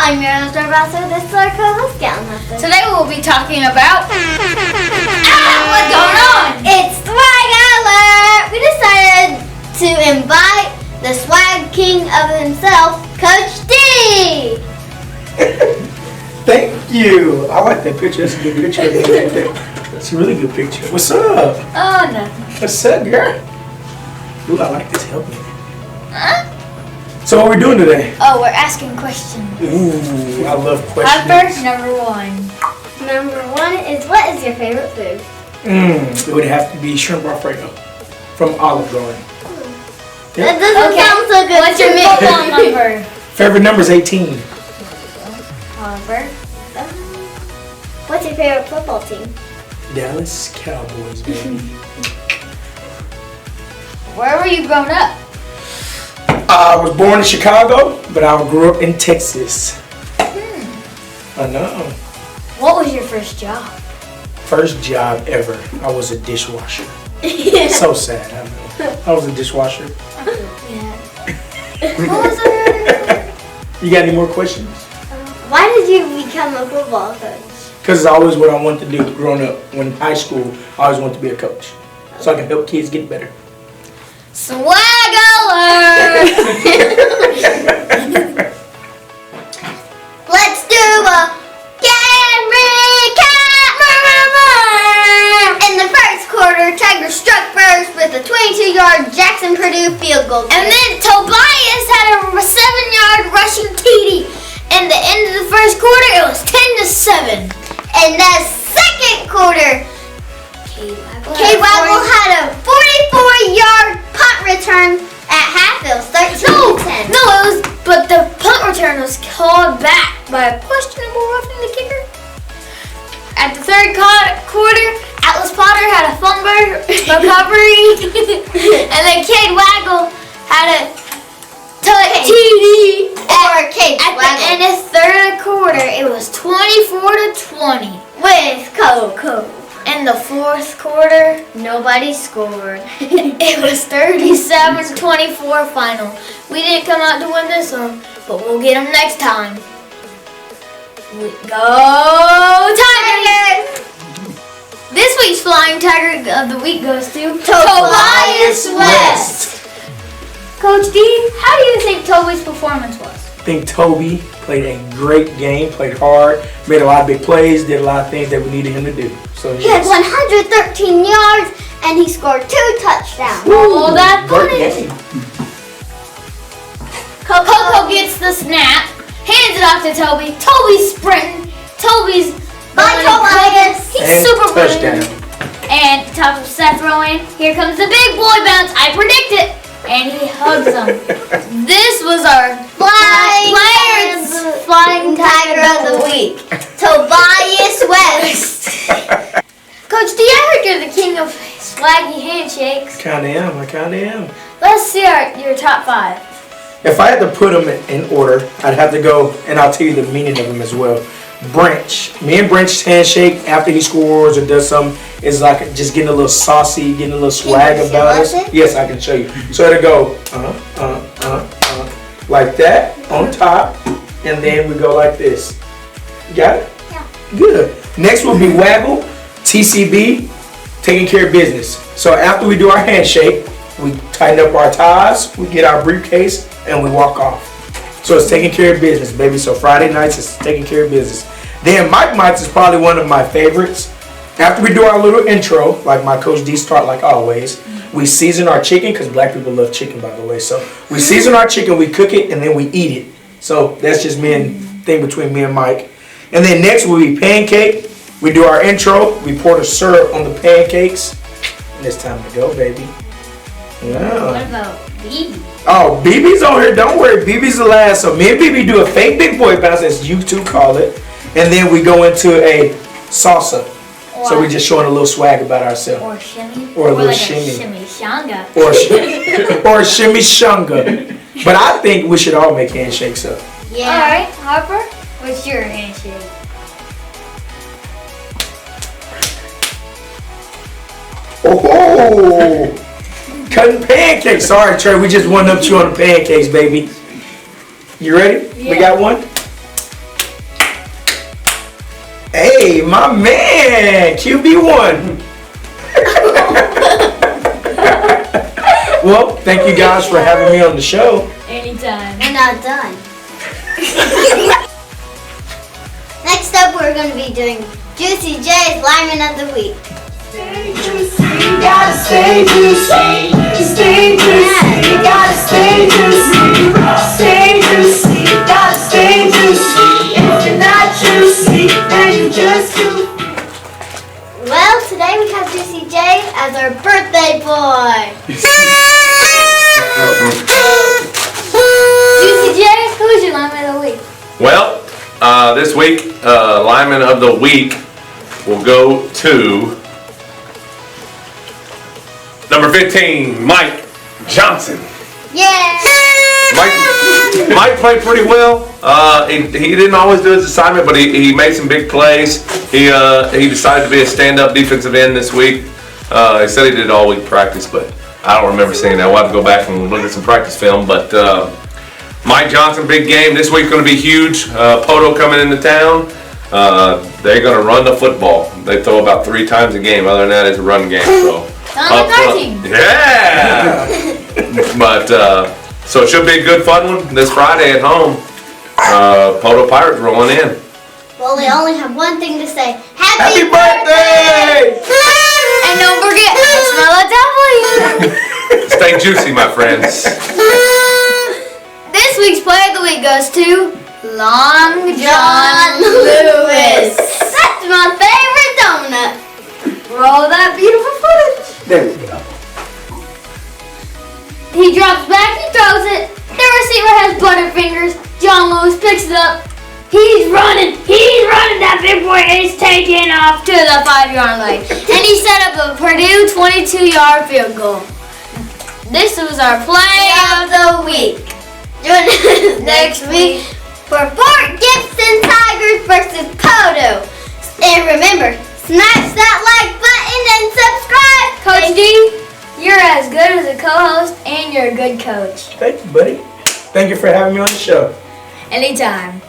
I'm your Mr. Vassar. This is our co-host, Galmaster. Today we'll be talking about... what's going on? It's Swag Alert! We decided to invite the swag king of himself, Coach D! Thank you. I like that picture. That's a good picture. That's a really good picture. What's up? Oh, no. What's up, girl? Ooh, I like this. Help me. Huh? So what we doing today? Oh, we're asking questions. Ooh, I love questions. Harper, number one. Number one is, what is your favorite food? It would have to be shrimp alfredo from Olive Garden. That doesn't sound so good. What's your football number? Favorite number is 18. Harper. What's your favorite football team? Dallas Cowboys, baby. Where were you growing up? I was born in Chicago, but I grew up in Texas. I know. What was your first job? First job ever, I was a dishwasher. So sad, I know. I was a dishwasher. Yeah. What was it? You got any more questions? Why did you become a football coach? Because it's always what I wanted to do growing up. When in high school, I always wanted to be a coach. So I can help kids get better. Swag alert! Let's do a game recap! In the first quarter, Tiger struck first with a 22-yard Jackson Purdue field goal. And then Tobias had a 7-yard rushing TD. In the end of the first quarter, it was 10-7. In the second quarter, K-Waggle had a 44-yard punt return at half. It was 13-10. No, it was, but the punt return was called back by a questionable roughing the kicker. At the third quarter, Atlas Potter had a fumble recovery, and then K-Waggle had a TD. Or At the end of the third quarter, it was 24-20. with Coco. In the fourth quarter, Nobody scored. it was 37-24 final. We didn't come out to win this one, but we'll get them next time. Go Tigers! This week's Flying Tiger of the Week goes to Tobias West. Coach D, how do you think Toby's performance was? I think Toby played a great game, played hard, made a lot of big plays, did a lot of things that we needed him to do. So He had 113 yards and he scored 2 touchdowns. Oh, that's great funny. game. Coco gets the snap, hands it off to Toby. Toby's sprinting. Toby's Bye, Tobias. He's And super touchdown. brilliant. And top of Seth throwing. Here comes the big boy bounce. I predict it. And he hugs him. This was our Flying Tiger of the Week. Tobias West. Coach D, I heard you're the king of swaggy handshakes. I kinda am. Let's see your top 5. If I had to put them in order, I'd have to go, and I'll tell you the meaning of them as well. Branch. Me and Branch's handshake after he scores or does something is like just getting a little saucy, getting a little swag Can you about show us. us it? Yes, I can show you. So it'll go like that on top, and then we go like this. Got it? Yeah. Good. Next will be Waggle, TCB, taking care of business. So after we do our handshake, we tighten up our ties, we get our briefcase, and we walk off. So it's taking care of business, baby. So Friday nights is taking care of business. Then Mike Mike's is probably one of my favorites. After we do our little intro, like my Coach D start like always, we season our chicken, because black people love chicken, by the way. So we season our chicken, we cook it, and then we eat it. So that's just thing between me and Mike. And then next will be pancake. We do our intro, we pour the syrup on the pancakes. And it's time to go, baby. What Yeah. about BB? Oh, BB's on here. Don't worry, BB's the last. So me and BB do a fake big boy bounce, as you two call it. And then we go into a salsa. So we're just showing a little swag about ourselves. Or shimmy. Or a little like shimmy. A shimmy shanga. Or or shimmy shunga. But I think we should all make handshakes up. Yeah. Alright, Harper, what's your handshake? Oh, cutting pancakes. Sorry, Trey, we just one up you on the pancakes, baby. You ready? Yeah. We got one? Hey, my man, QB1. Well, thank you guys for having me on the show. Anytime. We're not done. Next up, we're going to be doing Juicy J's Lineman of the Week. Stay juicy, you gotta stay juicy. Stay juicy, you gotta stay juicy. Stay juicy, you gotta stay juicy. If you're not juicy, then you just too. Well, today we have Juicy J as our birthday boy. Juicy J, who's your lineman of the week? Well, this week, lineman of the week will go to number 15, Mike Johnson. Yeah. Mike played pretty well. He didn't always do his assignment, but he made some big plays. He decided to be a stand-up defensive end this week. He said he did all week practice, but I don't remember seeing that. We'll have to go back and look at some practice film. But Mike Johnson, big game. This week's going to be huge. Poto coming into town. They're going to run the football. They throw about 3 times a game. Other than that, it's a run game. So. Sounds like our team. Yeah! But, so it should be a good fun one this Friday at home. Poto Pirates rolling in. Well, we only have one thing to say. Happy birthday! And don't forget, smell a W. Stay juicy, my friends. This week's player of the week goes to Long John Lewis. That's my favorite donut. Roll that beautiful footage. There we go. He drops back, he throws it. The receiver has butterfingers. John Lewis picks it up. He's running that big boy is taking off to the 5-yard line. And he set up a Purdue 22-yard field goal. This was our play of the week. Join us next week for Fort Gibson Tigers versus Poto. And remember, smash that like button and subscribe. Coach D, you're as good as a co-host and you're a good coach. Thank you, buddy. Thank you for having me on the show. Anytime.